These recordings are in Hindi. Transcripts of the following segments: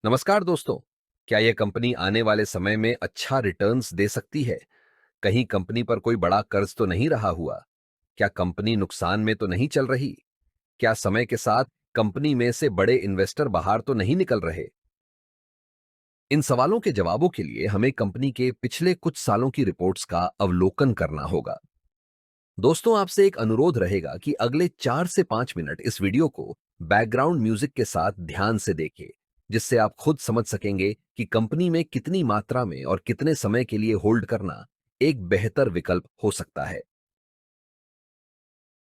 नमस्कार दोस्तों। क्या यह कंपनी आने वाले समय में अच्छा रिटर्न्स दे सकती है? कहीं कंपनी पर कोई बड़ा कर्ज तो नहीं रहा हुआ? क्या कंपनी नुकसान में तो नहीं चल रही? क्या समय के साथ कंपनी में से बड़े इन्वेस्टर बाहर तो नहीं निकल रहे? इन सवालों के जवाबों के लिए हमें कंपनी के पिछले कुछ सालों की रिपोर्ट्स का अवलोकन करना होगा। दोस्तों, आपसे एक अनुरोध रहेगा कि अगले 4 से 5 मिनट इस वीडियो को बैकग्राउंड म्यूजिक के साथ ध्यान से देखें, जिससे आप खुद समझ सकेंगे कि कंपनी में कितनी मात्रा में और कितने समय के लिए होल्ड करना एक बेहतर विकल्प हो सकता है।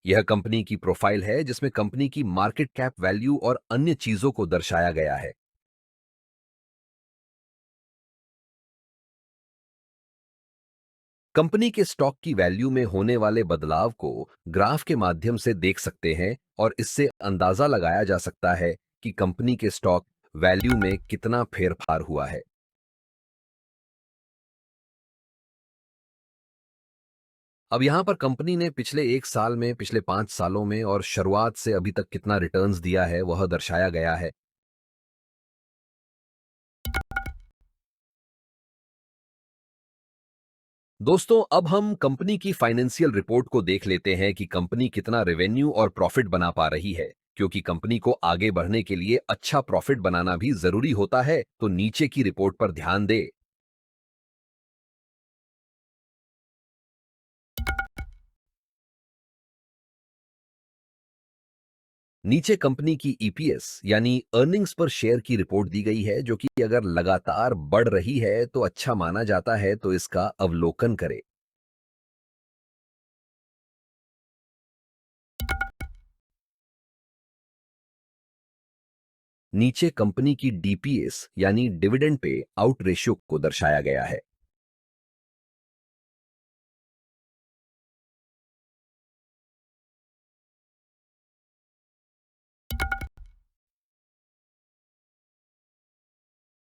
यह कंपनी की प्रोफाइल है, जिसमें कंपनी की मार्केट कैप वैल्यू और अन्य चीजों को दर्शाया गया है। कंपनी के स्टॉक की वैल्यू में होने वाले बदलाव को ग्राफ के माध्यम से देख सकते हैं और इससे अंदाजा लगाया जा सकता है कि कंपनी के स्टॉक वैल्यू में कितना फेरफार हुआ है। अब यहां पर कंपनी ने पिछले 1 साल में, पिछले 5 सालों में और शुरुआत से अभी तक कितना रिटर्न्स दिया है वह दर्शाया गया है। दोस्तों, अब हम कंपनी की फाइनेंशियल रिपोर्ट को देख लेते हैं कि कंपनी कितना रेवेन्यू और प्रॉफिट बना पा रही है। क्योंकि कंपनी को आगे बढ़ने के लिए अच्छा प्रॉफिट बनाना भी जरूरी होता है, तो नीचे की रिपोर्ट पर ध्यान दे। नीचे कंपनी की ईपीएस यानी अर्निंग्स पर शेयर की रिपोर्ट दी गई है, जो कि अगर लगातार बढ़ रही है तो अच्छा माना जाता है, तो इसका अवलोकन करें। नीचे कंपनी की डीपीएस यानी डिविडेंड पे आउट रेशियो को दर्शाया गया है।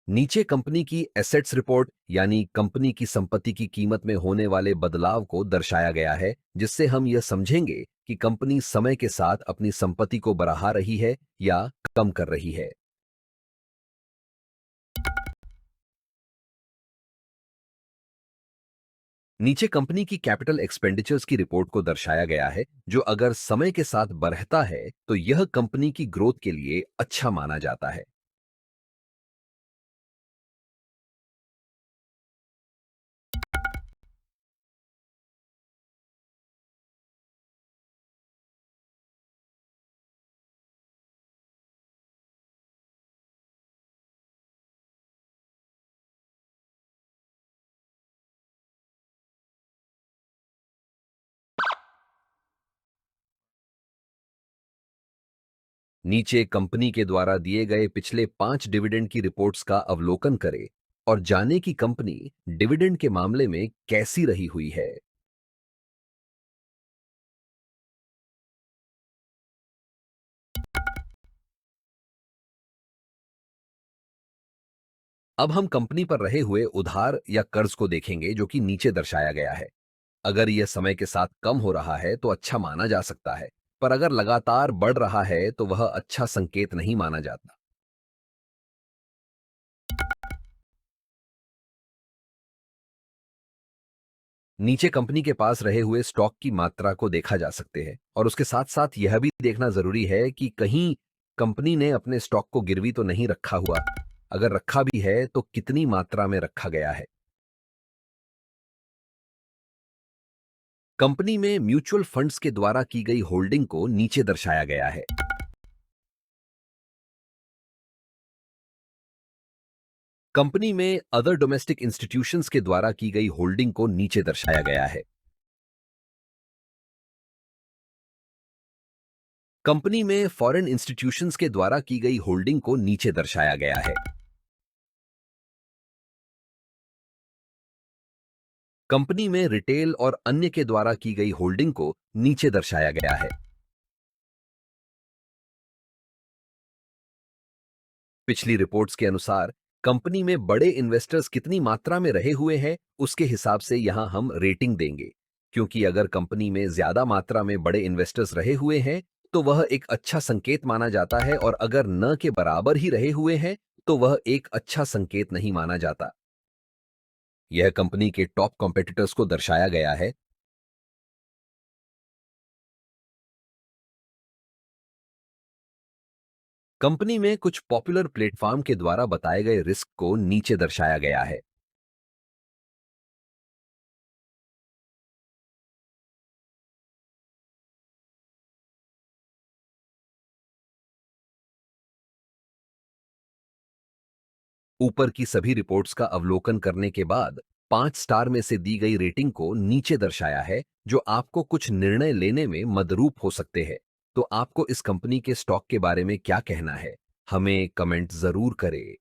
नीचे कंपनी की एसेट्स रिपोर्ट यानी कंपनी की संपत्ति की कीमत में होने वाले बदलाव को दर्शाया गया है, जिससे हम यह समझेंगे कि कंपनी समय के साथ अपनी संपत्ति को बढ़ा रही है या कम कर रही है। नीचे कंपनी की कैपिटल एक्सपेंडिचर्स की रिपोर्ट को दर्शाया गया है, जो अगर समय के साथ बढ़ता है तो यह कंपनी की ग्रोथ के लिए अच्छा माना जाता है। नीचे कंपनी के द्वारा दिए गए पिछले 5 डिविडेंड की रिपोर्ट्स का अवलोकन करें और जाने कि कंपनी डिविडेंड के मामले में कैसी रही हुई है। अब हम कंपनी पर रहे हुए उधार या कर्ज को देखेंगे, जो कि नीचे दर्शाया गया है। अगर यह समय के साथ कम हो रहा है तो अच्छा माना जा सकता है, पर अगर लगातार बढ़ रहा है तो वह अच्छा संकेत नहीं माना जाता। नीचे कंपनी के पास रहे हुए स्टॉक की मात्रा को देखा जा सकते हैं और उसके साथ साथ यह भी देखना जरूरी है कि कहीं कंपनी ने अपने स्टॉक को गिरवी तो नहीं रखा हुआ। अगर रखा भी है तो कितनी मात्रा में रखा गया है। कंपनी में म्यूचुअल फंड्स के द्वारा की गई होल्डिंग को नीचे दर्शाया गया है। कंपनी में अदर डोमेस्टिक इंस्टीट्यूशंस के द्वारा की गई होल्डिंग को नीचे दर्शाया गया है। कंपनी में फॉरेन इंस्टीट्यूशंस के द्वारा की गई होल्डिंग को नीचे दर्शाया गया है। कंपनी में रिटेल और अन्य के द्वारा की गई होल्डिंग को नीचे दर्शाया गया है। पिछली रिपोर्ट्स के अनुसार कंपनी में बड़े इन्वेस्टर्स कितनी मात्रा में रहे हुए हैं, उसके हिसाब से यहां हम रेटिंग देंगे। क्योंकि अगर कंपनी में ज्यादा मात्रा में बड़े इन्वेस्टर्स रहे हुए हैं तो वह एक अच्छा संकेत माना जाता है, और अगर न के बराबर ही रहे हुए हैं तो वह एक अच्छा संकेत नहीं माना जाता। यह कंपनी के टॉप कॉम्पिटिटर्स को दर्शाया गया है। कंपनी में कुछ पॉपुलर प्लेटफॉर्म के द्वारा बताए गए रिस्क को नीचे दर्शाया गया है। ऊपर की सभी रिपोर्ट्स का अवलोकन करने के बाद 5 स्टार में से दी गई रेटिंग को नीचे दर्शाया है, जो आपको कुछ निर्णय लेने में मदरूप हो सकते हैं। तो आपको इस कंपनी के स्टॉक के बारे में क्या कहना है? हमें कमेंट जरूर करें।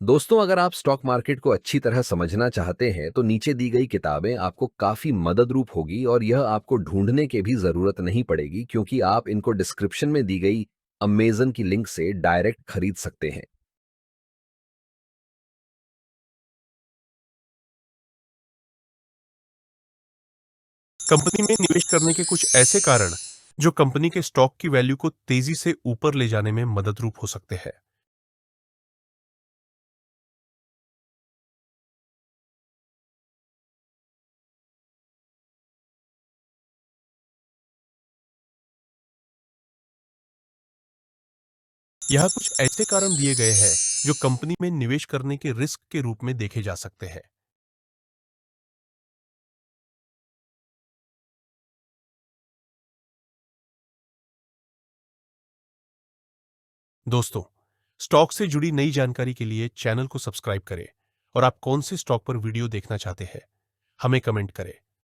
दोस्तों, अगर आप स्टॉक मार्केट को अच्छी तरह समझना चाहते हैं तो नीचे दी गई किताबें आपको काफी मददरूप होगी, और यह आपको ढूंढने की भी जरूरत नहीं पड़ेगी, क्योंकि आप इनको डिस्क्रिप्शन में दी गई अमेजन की लिंक से डायरेक्ट खरीद सकते हैं। कंपनी में निवेश करने के कुछ ऐसे कारण जो कंपनी के स्टॉक की वैल्यू को तेजी से ऊपर ले जाने में मददरूप हो सकते हैं। यहाँ कुछ ऐसे कारण दिए गए हैं जो कंपनी में निवेश करने के रिस्क के रूप में देखे जा सकते हैं। दोस्तों, स्टॉक से जुड़ी नई जानकारी के लिए चैनल को सब्सक्राइब करें और आप कौन से स्टॉक पर वीडियो देखना चाहते हैं, हमें कमेंट करें।